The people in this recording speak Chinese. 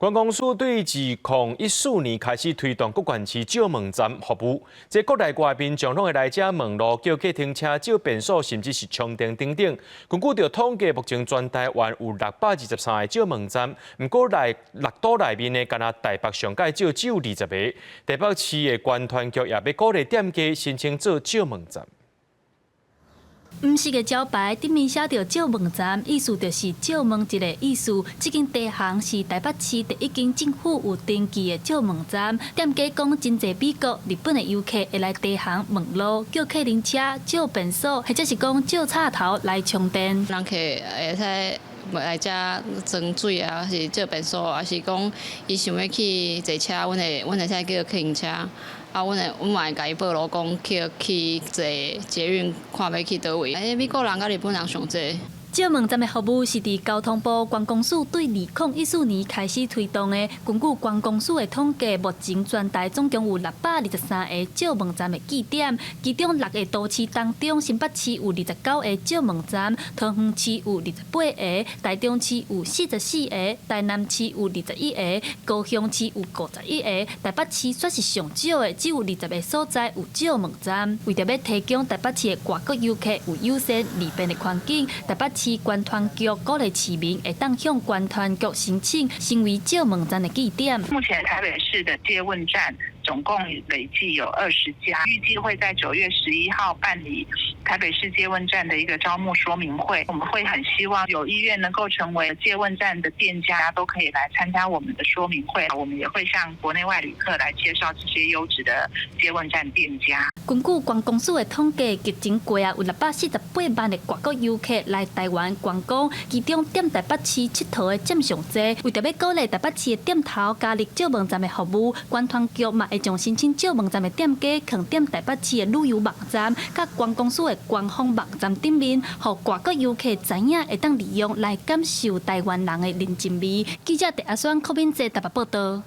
观光署对2014年开始推动各县市借问站服务，即国内外民众拢会来遮问路、叫客停车、借便所，甚至是充电等等。根据着统计，目前全台湾有623个借问站，不过6都内面呢，敢若台北上届借只有20个。台北市的关团局也要鼓励店家申请做借问站。 唔是个招牌，顶面写着借问站，意思就是借问一个意思。这间地行是台北市第一间政府有登记的借问站。店家讲，真侪美国、日本的游客会来地行问路，叫客人车、借便所，或者是讲借插头来充电。人客会使来遮装水啊，是借便所啊，是讲伊想要去坐车，阮会使叫客人车。 啊，阮嘛会甲伊报路讲去坐捷运，看要去倒位。美国人甲日本人上济。 借问站的服务是伫交通部观光署对2014年开始推动的。根据观光署的统计，目前全台总共有623个借问站的据点，其中6个都市当中，新北市有29个借问站，桃园市有28个，台中市有44个，台南市有21个，高雄市有51个，台北市算是上少的，只有20个所在有借问站。为着要提供台北市的外国游客有友善利便的环境，台北市关团局鼓励市民会当向关团局申请成为借问站的据点。目前台北市的借问站总共累计有20家，预计会在9月11号办理台北市借问站的一个招募说明会。我们会很希望有意愿能够成为借问站的店家都可以来参加我们的说明会。我们也会向国内外旅客来介绍这些优质的借问站店家。根据观光署的统计，疫情过啊有648万的外国游客来台湾观光，其中踮台北市佚佗的占上侪。为着要鼓励台北市的店头加入借问站的服务，关团局嘛会将申请借问站的店家放踮台北市的旅游网站，甲观光署的官方网站顶面，互外国游客知影会当利用来感受台湾人的人情味。记者陈阿选、柯敏哲台北报道。